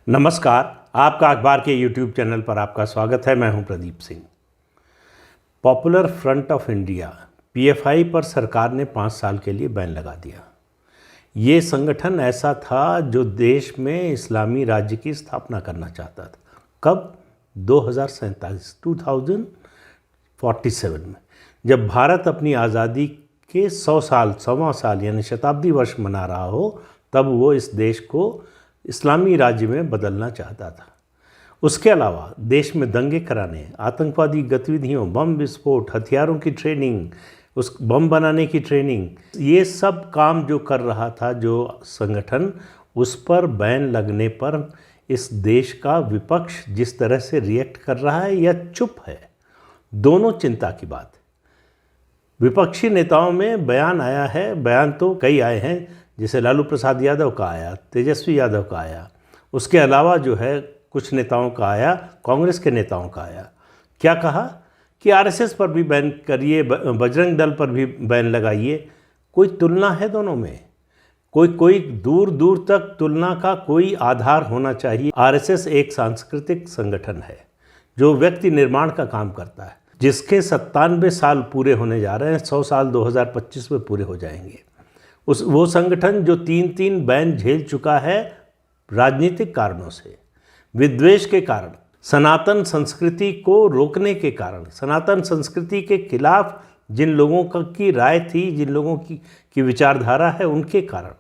नमस्कार। आपका अखबार के YouTube चैनल पर आपका स्वागत है। मैं हूं Pradeep Singh. Popular front of India PFI पर सरकार ने 5 साल के लिए बैन लगा दिया। ये संगठन ऐसा था जो देश में इस्लामी राज्य की स्थापना करना चाहता था। कब? 2047 में, जब भारत अपनी आज़ादी के 100वां साल यानी शताब्दी वर्ष मना रहा हो, तब वो इस देश को इस्लामी राज्य में बदलना चाहता था। उसके अलावा देश में दंगे कराने, आतंकवादी गतिविधियों, बम विस्फोट, हथियारों की ट्रेनिंग, उस बम बनाने की ट्रेनिंग, ये सब काम जो कर रहा था जो संगठन, उस पर बैन लगने पर इस देश का विपक्ष जिस तरह से रिएक्ट कर रहा है या चुप है, दोनों चिंता की बात है। विपक्षी नेताओं में बयान आया है, बयान तो कई आए हैं, जैसे लालू प्रसाद यादव का आया, तेजस्वी यादव का आया, उसके अलावा जो है कुछ नेताओं का आया, कांग्रेस के नेताओं का आया। क्या कहा कि RSS पर भी बैन करिए, बजरंग दल पर भी बैन लगाइए। कोई तुलना है दोनों में? कोई दूर दूर तक तुलना का कोई आधार होना चाहिए। RSS एक सांस्कृतिक संगठन है जो व्यक्ति निर्माण का काम करता है, जिसके 97 साल पूरे होने जा रहे हैं। 100 साल 2025 में पूरे हो जाएंगे। वो संगठन जो 3 बैन झेल चुका है राजनीतिक कारणों से, विद्वेष के कारण, सनातन संस्कृति को रोकने के कारण, सनातन संस्कृति के खिलाफ जिन लोगों की राय थी, जिन लोगों की विचारधारा है, उनके कारण।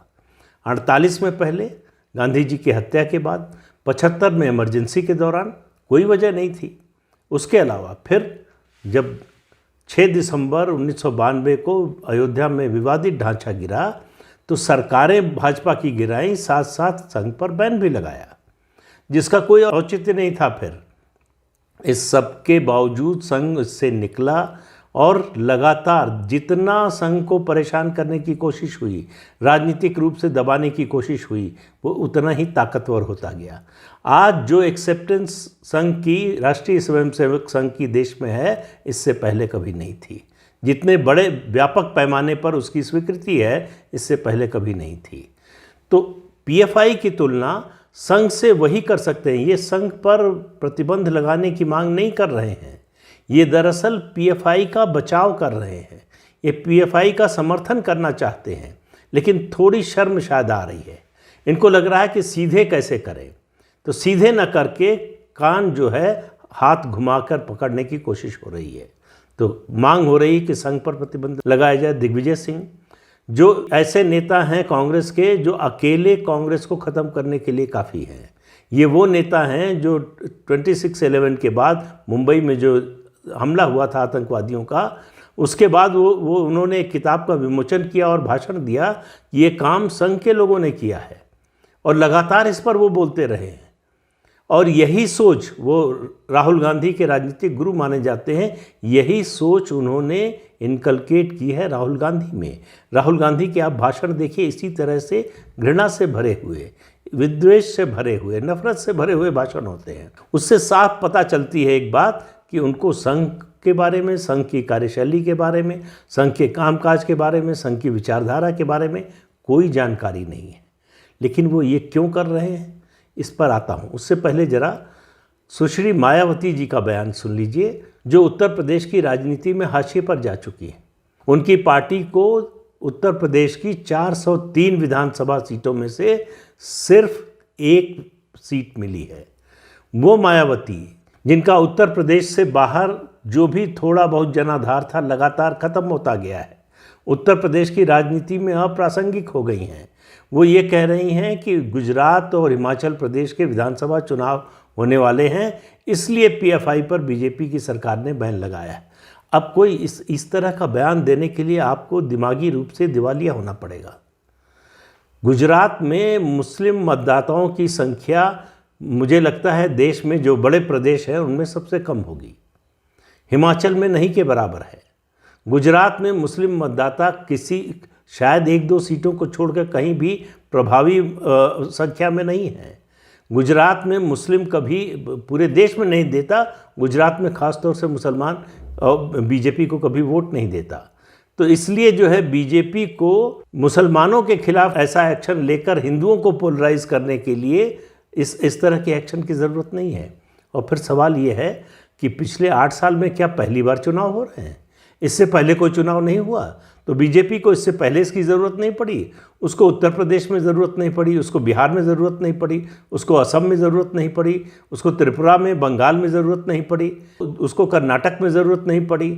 48 में पहले गांधी जी की हत्या के बाद, 75 में इमरजेंसी के दौरान कोई वजह नहीं थी। उसके अलावा फिर जब 6 दिसंबर 1992 को अयोध्या में विवादित ढांचा गिरा, तो सरकारें भाजपा की गिराई, साथ साथ संघ पर बैन भी लगाया, जिसका कोई औचित्य नहीं था। फिर इस सब के बावजूद संघ इससे निकला और लगातार जितना संघ को परेशान करने की कोशिश हुई, राजनीतिक रूप से दबाने की कोशिश हुई, वो उतना ही ताकतवर होता गया। आज जो एक्सेप्टेंस संघ की, राष्ट्रीय स्वयंसेवक संघ की देश में है, इससे पहले कभी नहीं थी। जितने बड़े व्यापक पैमाने पर उसकी स्वीकृति है, इससे पहले कभी नहीं थी। तो PFI की तुलना संघ से वही कर सकते हैं। ये संघ पर प्रतिबंध लगाने की मांग नहीं कर रहे हैं, ये दरअसल PFI का बचाव कर रहे हैं। ये PFI का समर्थन करना चाहते हैं, लेकिन थोड़ी शर्म शायद आ रही है। इनको लग रहा है कि सीधे कैसे करें, तो सीधे न करके कान जो है हाथ घुमाकर पकड़ने की कोशिश हो रही है। तो मांग हो रही कि संघ पर प्रतिबंध लगाया जाए। दिग्विजय सिंह जो ऐसे नेता हैं कांग्रेस के, जो अकेले कांग्रेस को ख़त्म करने के लिए काफ़ी हैं। ये वो नेता हैं जो 26/11 के बाद मुंबई में जो हमला हुआ था आतंकवादियों का, उसके बाद वो उन्होंने एक किताब का विमोचन किया और भाषण दिया कि ये काम संघ के लोगों ने किया है, और लगातार इस पर वो बोलते रहे हैं। और यही सोच, वो राहुल गांधी के राजनीतिक गुरु माने जाते हैं, यही सोच उन्होंने इनकलकेट की है राहुल गांधी में। राहुल गांधी के आप भाषण देखिए, इसी तरह से घृणा से भरे हुए, विद्वेष से भरे हुए, नफरत से भरे हुए भाषण होते हैं। उससे साफ पता चलती है एक बात कि उनको संघ के बारे में, संघ की कार्यशैली के बारे में, संघ के कामकाज के बारे में, संघ की विचारधारा के बारे में कोई जानकारी नहीं है। लेकिन वो ये क्यों कर रहे हैं, इस पर आता हूँ। उससे पहले जरा सुश्री मायावती जी का बयान सुन लीजिए, जो उत्तर प्रदेश की राजनीति में हाशिए पर जा चुकी है। उनकी पार्टी को उत्तर प्रदेश की 403 विधानसभा सीटों में से सिर्फ 1 सीट मिली है। वो मायावती जिनका उत्तर प्रदेश से बाहर जो भी थोड़ा बहुत जनाधार था, लगातार खत्म होता गया है, उत्तर प्रदेश की राजनीति में अप्रासंगिक हो गई हैं। वो ये कह रही हैं कि गुजरात और हिमाचल प्रदेश के विधानसभा चुनाव होने वाले हैं, इसलिए PFI पर BJP की सरकार ने बैन लगाया है। अब कोई इस तरह का बयान देने के लिए आपको दिमागी रूप से दिवालिया होना पड़ेगा। गुजरात में मुस्लिम मतदाताओं की संख्या मुझे लगता है देश में जो बड़े प्रदेश हैं उनमें सबसे कम होगी। हिमाचल में नहीं के बराबर है। गुजरात में मुस्लिम मतदाता शायद 1-2 सीटों को छोड़कर कहीं भी प्रभावी संख्या में नहीं है। गुजरात में मुस्लिम कभी पूरे देश में नहीं देता, गुजरात में ख़ास तौर से मुसलमान BJP को कभी वोट नहीं देता। तो इसलिए जो है BJP को मुसलमानों के खिलाफ ऐसा एक्शन लेकर हिंदुओं को पोलराइज करने के लिए इस तरह के एक्शन की ज़रूरत नहीं है। और फिर सवाल ये है कि पिछले 8 साल में क्या पहली बार चुनाव हो रहे हैं? इससे पहले कोई चुनाव नहीं हुआ, तो बीजेपी को इससे पहले इसकी ज़रूरत नहीं पड़ी। उसको उत्तर प्रदेश में ज़रूरत नहीं पड़ी, उसको बिहार में ज़रूरत नहीं पड़ी, उसको असम में ज़रूरत नहीं पड़ी, उसको त्रिपुरा में, बंगाल में ज़रूरत नहीं पड़ी, उसको कर्नाटक में ज़रूरत नहीं पड़ी,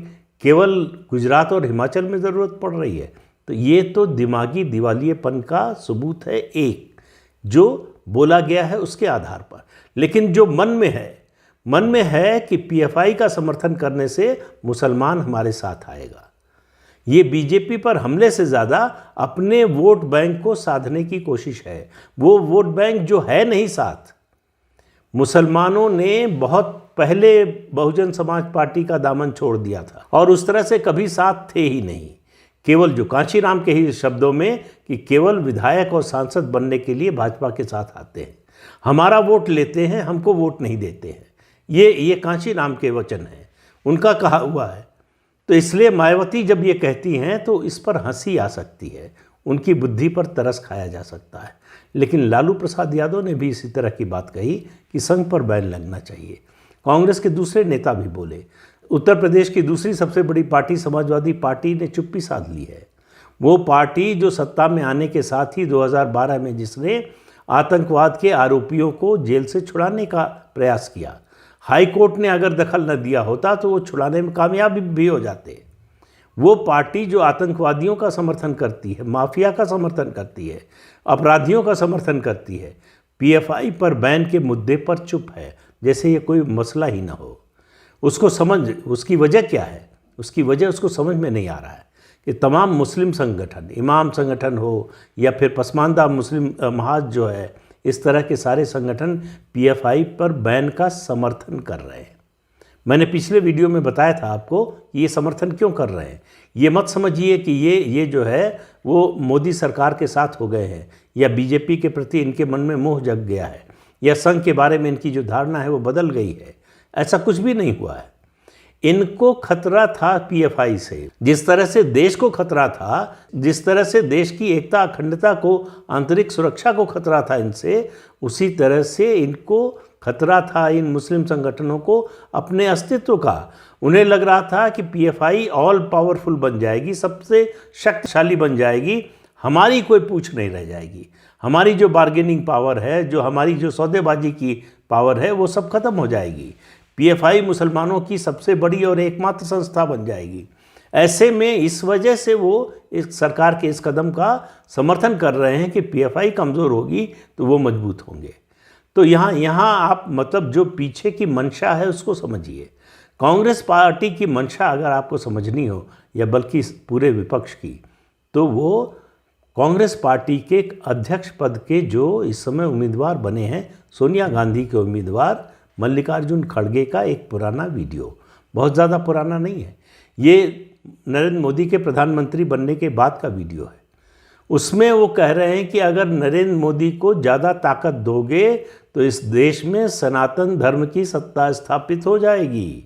केवल गुजरात और हिमाचल में ज़रूरत पड़ रही है। तो ये तो दिमागी दिवालियेपन का सबूत है एक, जो बोला गया है उसके आधार पर। लेकिन जो मन में है कि पीएफआई का समर्थन करने से मुसलमान हमारे साथ आएगा। ये बीजेपी पर हमले से ज़्यादा अपने वोट बैंक को साधने की कोशिश है। वो वोट बैंक जो है नहीं साथ। मुसलमानों ने बहुत पहले बहुजन समाज पार्टी का दामन छोड़ दिया था और उस तरह से कभी साथ थे ही नहीं। केवल जो कांशीराम के ही शब्दों में कि केवल विधायक और सांसद बनने के लिए भाजपा के साथ आते हैं, हमारा वोट लेते हैं, हमको वोट नहीं देते हैं। ये कांशीराम के वचन हैं, उनका कहा हुआ है। तो इसलिए मायावती जब ये कहती हैं तो इस पर हंसी आ सकती है, उनकी बुद्धि पर तरस खाया जा सकता है। लेकिन लालू प्रसाद यादव ने भी इसी तरह की बात कही कि संघ पर बैन लगना चाहिए। कांग्रेस के दूसरे नेता भी बोले। उत्तर प्रदेश की दूसरी सबसे बड़ी पार्टी समाजवादी पार्टी ने चुप्पी साध ली है। वो पार्टी जो सत्ता में आने के साथ ही 2012 में जिसने आतंकवाद के आरोपियों को जेल से छुड़ाने का प्रयास किया, हाई कोर्ट ने अगर दखल न दिया होता तो वो छुड़ाने में कामयाब भी हो जाते। वो पार्टी जो आतंकवादियों का समर्थन करती है, माफिया का समर्थन करती है, अपराधियों का समर्थन करती है, पीएफआई पर बैन के मुद्दे पर चुप है, जैसे ये कोई मसला ही ना हो। उसकी वजह क्या है? उसकी वजह उसको समझ में नहीं आ रहा है कि तमाम मुस्लिम संगठन, इमाम संगठन हो या फिर पसमानदा मुस्लिम महाज जो है, इस तरह के सारे संगठन पीएफआई पर बैन का समर्थन कर रहे हैं। मैंने पिछले वीडियो में बताया था आपको कि ये समर्थन क्यों कर रहे हैं। ये मत समझिए कि ये जो है वो मोदी सरकार के साथ हो गए हैं या बीजेपी के प्रति इनके मन में मोह जग गया है या संघ के बारे में इनकी जो धारणा है वो बदल गई है। ऐसा कुछ भी नहीं हुआ है। इनको खतरा था पीएफआई से, जिस तरह से देश को खतरा था, जिस तरह से देश की एकता अखंडता को, आंतरिक सुरक्षा को खतरा था इनसे, उसी तरह से इनको खतरा था इन मुस्लिम संगठनों को अपने अस्तित्व का। उन्हें लग रहा था कि पीएफआई ऑल पावरफुल बन जाएगी, सबसे शक्तिशाली बन जाएगी, हमारी कोई पूछ नहीं रह जाएगी, हमारी जो बार्गेनिंग पावर है, जो हमारी जो सौदेबाजी की पावर है, वो सब खत्म हो जाएगी। पीएफआई मुसलमानों की सबसे बड़ी और एकमात्र संस्था बन जाएगी। ऐसे में इस वजह से वो इस सरकार के इस कदम का समर्थन कर रहे हैं कि पीएफआई कमज़ोर होगी तो वो मजबूत होंगे। तो यहाँ आप मतलब जो पीछे की मंशा है उसको समझिए। कांग्रेस पार्टी की मंशा अगर आपको समझनी हो या बल्कि पूरे विपक्ष की, तो वो कांग्रेस पार्टी के अध्यक्ष पद के जो इस समय उम्मीदवार बने हैं, सोनिया गांधी के उम्मीदवार मल्लिकार्जुन खड़गे का एक पुराना वीडियो, बहुत ज़्यादा पुराना नहीं है, ये नरेंद्र मोदी के प्रधानमंत्री बनने के बाद का वीडियो है। उसमें वो कह रहे हैं कि अगर नरेंद्र मोदी को ज़्यादा ताकत दोगे तो इस देश में सनातन धर्म की सत्ता स्थापित हो जाएगी।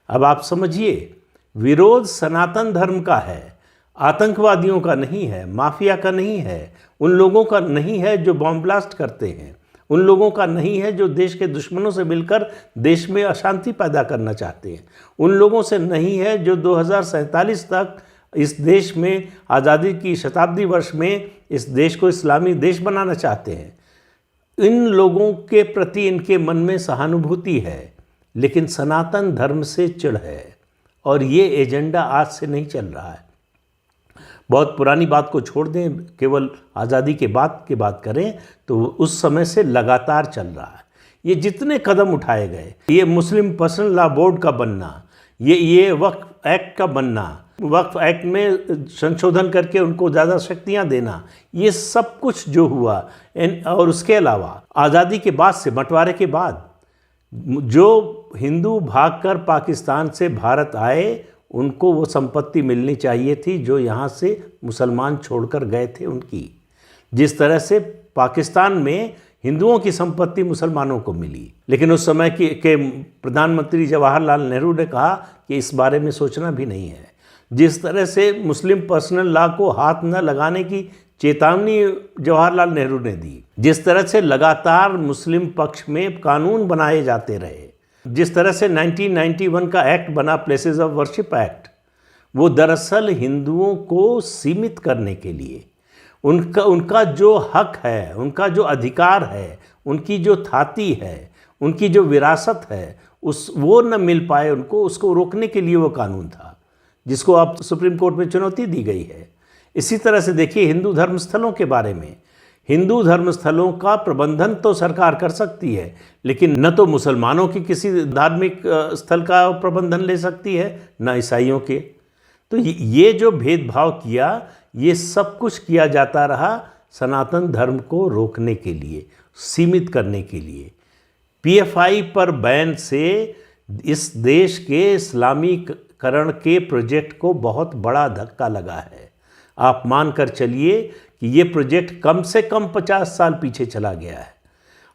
अब आप समझिए, विरोध सनातन धर्म का है, आतंकवादियों का नहीं है, माफिया का नहीं है, उन लोगों का नहीं है जो बॉम्ब ब्लास्ट करते हैं, उन लोगों का नहीं है जो देश के दुश्मनों से मिलकर देश में अशांति पैदा करना चाहते हैं, उन लोगों से नहीं है जो 2047 तक इस देश में आज़ादी की शताब्दी वर्ष में इस देश को इस्लामी देश बनाना चाहते हैं। इन लोगों के प्रति इनके मन में सहानुभूति है, लेकिन सनातन धर्म से चिढ़ है और ये एजेंडा आज से नहीं चल रहा है। बहुत पुरानी बात को छोड़ दें, केवल आज़ादी के बाद की बात करें तो उस समय से लगातार चल रहा है। ये जितने कदम उठाए गए, ये मुस्लिम पर्सनल लॉ बोर्ड का बनना, ये वक्फ एक्ट का बनना, वक्फ एक्ट में संशोधन करके उनको ज़्यादा शक्तियाँ देना, ये सब कुछ जो हुआ, और उसके अलावा आज़ादी के बाद से, बंटवारे के बाद जो हिंदू भागकर पाकिस्तान से भारत आए, उनको वो संपत्ति मिलनी चाहिए थी जो यहाँ से मुसलमान छोड़कर गए थे उनकी। जिस तरह से पाकिस्तान में हिंदुओं की संपत्ति मुसलमानों को मिली, लेकिन उस समय के प्रधानमंत्री जवाहरलाल नेहरू ने कहा कि इस बारे में सोचना भी नहीं है। जिस तरह से मुस्लिम पर्सनल लॉ को हाथ न लगाने की चेतावनी जवाहरलाल नेहरू ने दी। जिस तरह से लगातार मुस्लिम पक्ष में कानून बनाए जाते रहे, जिस तरह से 1991 का एक्ट बना, प्लेसेस ऑफ वर्शिप एक्ट, वो दरअसल हिंदुओं को सीमित करने के लिए, उनका जो हक है, उनका जो अधिकार है, उनकी जो थाती है, उनकी जो विरासत है, वो न मिल पाए उनको, उसको रोकने के लिए वो कानून था, जिसको अब सुप्रीम कोर्ट में चुनौती दी गई है। इसी तरह से देखिए हिंदू धर्मस्थलों के बारे में, हिंदू धर्मस्थलों का प्रबंधन तो सरकार कर सकती है, लेकिन न तो मुसलमानों की किसी धार्मिक स्थल का प्रबंधन ले सकती है, न ईसाइयों के। तो ये जो भेदभाव किया, ये सब कुछ किया जाता रहा सनातन धर्म को रोकने के लिए, सीमित करने के लिए। पीएफआई पर बैन से इस देश के इस्लामीकरण के प्रोजेक्ट को बहुत बड़ा धक्का लगा है। आप मानकर चलिए कि ये प्रोजेक्ट कम से कम 50 साल पीछे चला गया है।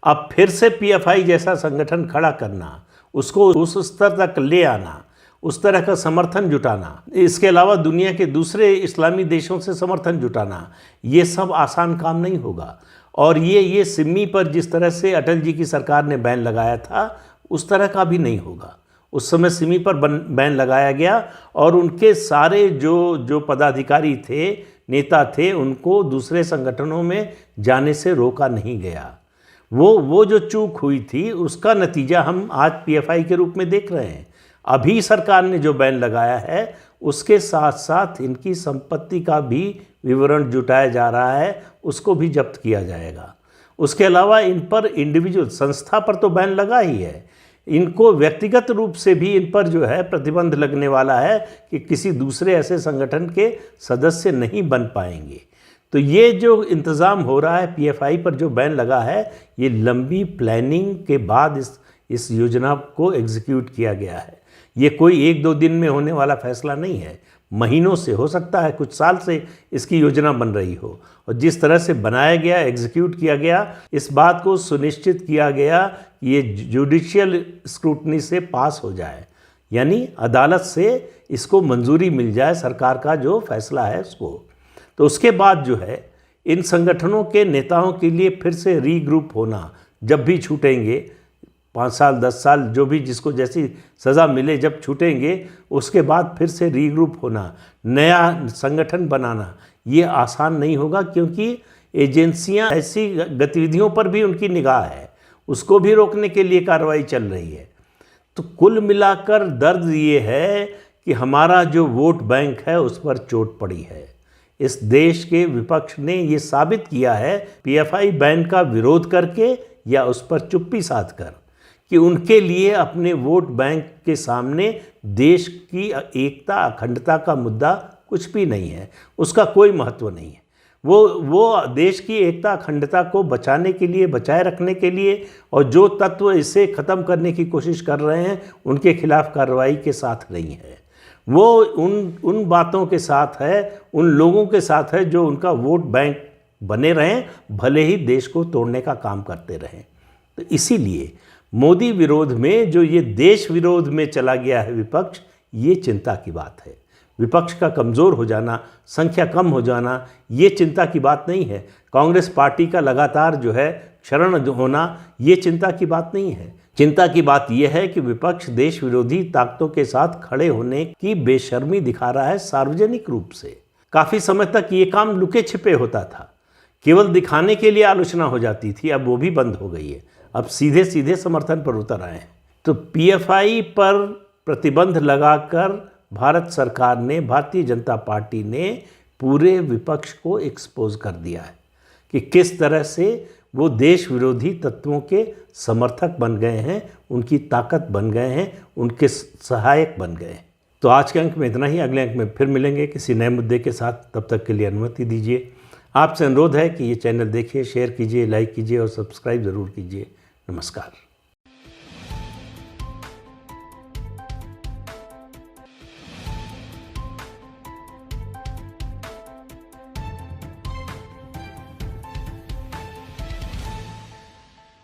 अब फिर से पीएफआई जैसा संगठन खड़ा करना, उसको उस स्तर तक ले आना, उस तरह का समर्थन जुटाना, इसके अलावा दुनिया के दूसरे इस्लामी देशों से समर्थन जुटाना, ये सब आसान काम नहीं होगा। और ये सिमी पर जिस तरह से अटल जी की सरकार ने बैन लगाया था, उस तरह का भी नहीं होगा। उस समय सिमी पर बैन लगाया गया और उनके सारे जो पदाधिकारी थे, नेता थे, उनको दूसरे संगठनों में जाने से रोका नहीं गया। वो जो चूक हुई थी, उसका नतीजा हम आज पीएफआई के रूप में देख रहे हैं। अभी सरकार ने जो बैन लगाया है, उसके साथ साथ इनकी संपत्ति का भी विवरण जुटाया जा रहा है, उसको भी जब्त किया जाएगा। उसके अलावा इन पर इंडिविजुअल, संस्था पर तो बैन लगा ही है, इनको व्यक्तिगत रूप से भी इन पर जो है प्रतिबंध लगने वाला है कि किसी दूसरे ऐसे संगठन के सदस्य नहीं बन पाएंगे। तो ये जो इंतज़ाम हो रहा है, पीएफआई पर जो बैन लगा है, ये लंबी प्लानिंग के बाद इस योजना को एग्जीक्यूट किया गया है। ये कोई 1-2 दिन में होने वाला फैसला नहीं है, महीनों से, हो सकता है कुछ साल से इसकी योजना बन रही हो। और जिस तरह से बनाया गया, एग्जीक्यूट किया गया, इस बात को सुनिश्चित किया गया कि ये जुडिशियल स्क्रूटनी से पास हो जाए, यानी अदालत से इसको मंजूरी मिल जाए, सरकार का जो फैसला है उसको। तो उसके बाद जो है इन संगठनों के नेताओं के लिए फिर से रीग्रुप होना, जब भी छूटेंगे 5 साल 10 साल जो भी जिसको जैसी सज़ा मिले, जब छूटेंगे उसके बाद फिर से रीग्रुप होना, नया संगठन बनाना, ये आसान नहीं होगा, क्योंकि एजेंसियां ऐसी गतिविधियों पर भी उनकी निगाह है, उसको भी रोकने के लिए कार्रवाई चल रही है। तो कुल मिलाकर दर्द ये है कि हमारा जो वोट बैंक है उस पर चोट पड़ी है। इस देश के विपक्ष ने ये साबित किया है पीएफआई बैन का विरोध करके या उस पर चुप्पी साध कर, कि उनके लिए अपने वोट बैंक के सामने देश की एकता, अखंडता का मुद्दा कुछ भी नहीं है, उसका कोई महत्व नहीं है। वो देश की एकता, अखंडता को बचाने के लिए, बचाए रखने के लिए, और जो तत्व इसे ख़त्म करने की कोशिश कर रहे हैं उनके खिलाफ कार्रवाई के साथ नहीं है। वो उन बातों के साथ है, उन लोगों के साथ है जो उनका वोट बैंक बने रहें, भले ही देश को तोड़ने का काम करते रहें। तो इसीलिए मोदी विरोध में जो ये देश विरोध में चला गया है विपक्ष, ये चिंता की बात है। विपक्ष का कमज़ोर हो जाना, संख्या कम हो जाना, ये चिंता की बात नहीं है। कांग्रेस पार्टी का लगातार जो है क्षरण होना, ये चिंता की बात नहीं है। चिंता की बात यह है कि विपक्ष देश विरोधी ताकतों के साथ खड़े होने की बेशर्मी दिखा रहा है सार्वजनिक रूप से। काफ़ी समय तक ये काम लुके छिपे होता था, केवल दिखाने के लिए आलोचना हो जाती थी, अब वो भी बंद हो गई है। अब सीधे सीधे समर्थन पर उतर आए हैं। तो पीएफआई पर प्रतिबंध लगाकर भारत सरकार ने, भारतीय जनता पार्टी ने पूरे विपक्ष को एक्सपोज कर दिया है कि किस तरह से वो देश विरोधी तत्वों के समर्थक बन गए हैं, उनकी ताकत बन गए हैं, उनके सहायक बन गए हैं। तो आज के अंक में इतना ही। अगले अंक में फिर मिलेंगे किसी नए मुद्दे के साथ। तब तक के लिए अनुमति दीजिए। आपसे अनुरोध है कि ये चैनल देखिए, शेयर कीजिए, लाइक कीजिए और सब्सक्राइब ज़रूर कीजिए। नमस्कार।